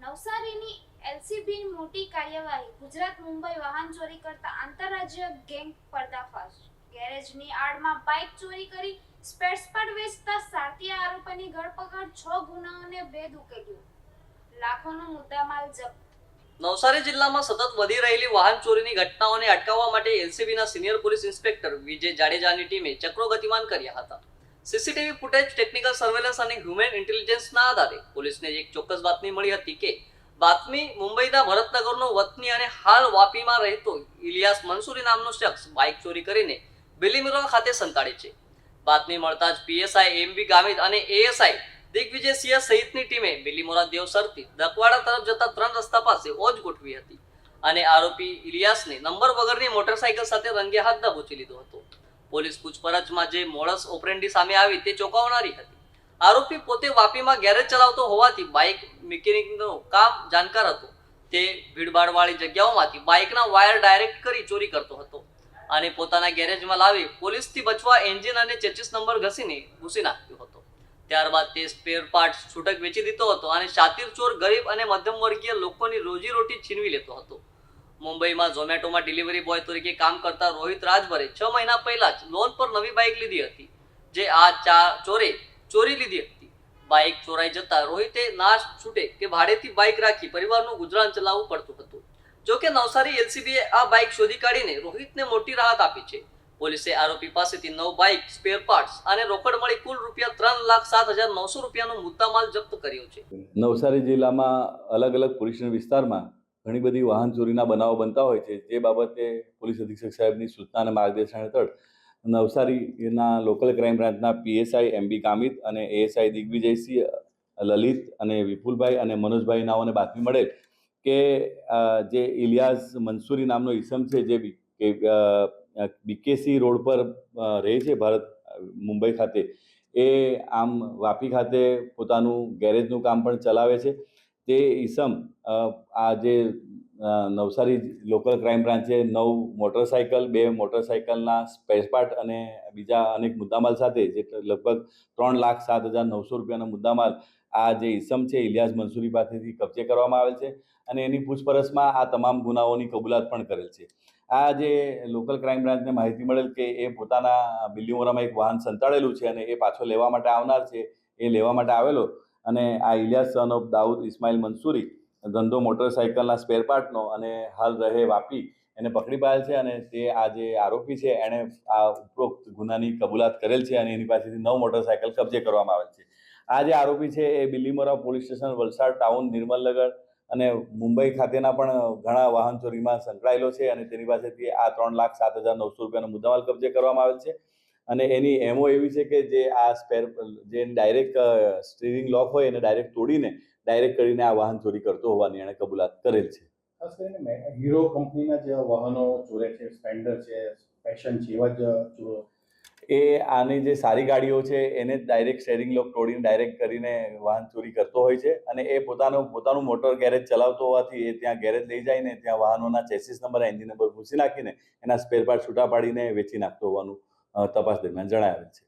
નવસારીની એલસીબીની મોટી કાર્યવાહી. ગુજરાત મુંબઈ વાહન ચોરી કરતા આંતરરાજ્ય ગેંગ પર્દાફાશ. ગેરેજની આડમાં બાઇક ચોરી કરી સ્પેરપાર્ટ વેચતા સારતીય આરોપીની ધરપકડ. 6 ગુનાઓને ભેદ ઉકેલ્યો. લાખોનો મુદ્દામાલ જપ્ત. નવસારી જિલ્લામાં સતત વધી રહેલી વાહન ચોરીની ઘટનાઓને અટકાવવા માટે એલસીબીના સિનિયર પોલીસ ઇન્સ્પેક્ટર વિજય જાડેજાની ટીમે ચક્રો ગતિમાન કર્યા હતા. સીસીટીવી ફૂટેજ, ટેકનિકલ સર્વેલન્સ અને હ્યુમન ઇન્ટેલિજન્સના આધારે પોલીસને એક ચોક્કસ બાતમી મળી હતી કે મુંબઈના ભરતનગરનો વતની અને હાલ વાપીમાં રહેતો ઇલિયાસ મંસૂરી નામનો શખ્સ બાઇક ચોરી કરીને બિલીમોરા ખાતે સંતાડે છે. બાતમી મળતા જ પીએસઆઈ એમબી ગામિત અને એએસઆઈ દિગ્વિજય સિંહ સહિતની ટીમે બિલીમોરા દેવસરથી દકવાડા તરફ જતા 3 રસ્તા પાસે ઓજ ગોઠવી હતી અને આરોપી ઇલિયાસને નંબર વગરની મોટરસાઇકલ સાથે રંગે હાથ દબોચી લીધો હતો. પોલીસ પૂછપરછમાં જે મોડસ ઓપરેન્ડી સામે આવી તે ચોંકાવનારી હતી. આરોપી પોતે વાપીમાં ગેરેજ ચલાવતો હોવાથી બાઇક મિકેનિકનું કામ જાણકાર હતો. તે ભીડભાડવાળી જગ્યાઓમાંથી બાઇકના વાયર ડાયરેક્ટ કરી ચોરી કરતો હતો અને પોતાના ગેરેજમાં લાવી પોલીસથી બચવા એન્જિન અને ચેસિસ નંબર ઘસીને ઘૂસી નાખ્યો હતો. ત્યારબાદ તે સ્પેર પાર્ટ છૂટક વેચી દીધો હતો અને શાતીર ચોર ગરીબ અને મધ્યમ વર્ગીય લોકોની રોજીરોટી છીનવી લેતો હતો. મુંબઈમાં ઝોમેટોમાં ડિલિવરી બોય તરીકે કામ કરતા રોહિત રાજભરે 6 મહિના પહેલા જ લોન પર નવી બાઇક લીધી હતી, જે આ ચોરે ચોરી લીધી હતી. બાઇક ચોરાઈ જતા રોહિતે ના છૂટે કે ભાડેથી બાઇક રાખી પરિવારનું ગુજરાન ચલાવવું પડતું હતું. જો કે નવસારી એલસીબીએ આ બાઇક શોધી કાઢીને રોહિતને મોટી રાહત આપી છે. પોલીસે આરોપી પાસેથી 9 બાઇક, સ્પેર પાર્ટ્સ અને રોકડ મળી કુલ ₹3,07,900નો મુદ્દામાલ જપ્ત કર્યો છે. નવસારી જિલ્લામાં અલગ અલગ પોલીસ વિસ્તારમાં ઘણી બધી વાહન ચોરીના બનાવો બનતા હોય છે. જે બાબતે પોલીસ અધિક્ષક સાહેબની સૂચના અને માર્ગદર્શન હેઠળ નવસારીના લોકલ ક્રાઇમ બ્રાન્ચના પીએસઆઈ એમબી ગામિત અને એએસઆઈ દિગ્વિજયસિંહ, લલિત અને વિપુલભાઈ અને મનોજભાઈ નાઓને બાતમી મળેલ કે જે ઇલિયાસ મંસૂરી નામનો ઈસમ છે, જે બીકેસી રોડ પર રહે છે મુંબઈ ખાતે, એ આમ વાપી ખાતે પોતાનું ગેરેજનું કામ પણ ચલાવે છે. તે ઈસમ આ જે નવસારી લોકલ ક્રાઇમ બ્રાન્ચે 9 મોટરસાઇકલ, 2 મોટરસાઇકલના સ્પેરપાર્ટ અને બીજા અનેક મુદ્દામાલ સાથે જે લગભગ ₹3,07,900નો મુદ્દામાલ આ જે ઈસમ છે ઇલિયાસ મંસૂરી પાસેથી કબજે કરવામાં આવેલ છે અને એની પૂછપરછમાં આ તમામ ગુનાઓની કબૂલાત પણ કરેલ છે. આ જે લોકલ ક્રાઇમ બ્રાન્ચને માહિતી મળેલ કે એ પોતાના બિલીમોરામાં એક વાહન સંતાડેલું છે અને એ પાછો લેવા માટે આવનાર છે. એ લેવા માટે આવેલો અને આ ઇલિયાસ સન ઓફ દાઉદ ઇસ્માઇલ મંસૂરી, ધંધો મોટરસાઇકલના સ્પેર પાર્ટનો અને હાલ રહે વાપી, એને પકડી પાડેલ છે અને તે આ જે આરોપી છે એણે આ ઉપરોક્ત ગુનાની કબૂલાત કરેલ છે અને એની પાસેથી 9 મોટરસાઇકલ કબજે કરવામાં આવેલ છે. આ જે આરોપી છે એ Bilimora police station, Valsad town, Nirmalnagar અને મુંબઈ ખાતેના પણ ઘણા વાહન ચોરીમાં સંકળાયેલો છે અને તેની પાસેથી આ ₹3,07,900નો મુદ્દામાલ કબજે કરવામાં આવેલ છે. અને એની એમો એવી છે કે જે આ જે ડાયરેક્ટ સ્ટીરિંગ લોક હોય એને ડાયરેક્ટ તોડીને ડાયરેક્ટ કરીને આ વાહન ચોરી કરતો હોવાની એણે કબૂલાત કરેલ છે. ખાસ કરીને હીરો કંપનીના જે વાહનો ચોરે છે, સ્પ્લેન્ડર છે, પેશન છે, એવા જ ચોરો. એ આની જે સારી ગાડીઓ છે એને ડાયરેક્ટ સ્ટેરિંગ લોક તોડીને ડાયરેક્ટ કરીને વાહન ચોરી કરતો હોય છે અને એ પોતાનું મોટર ગેરેજ ચલાવતો હોવાથી એ ત્યાં ગેરેજ લઈ જઈને ત્યાં વાહનોના ચેસિસ નંબર, એન્જિન નંબર ભૂસી નાખીને એના સ્પેર પાર્ટ છૂટા પાડીને વેચી નાખતો હોવાનું તપાસ દરમિયાન જણાવેલ છે.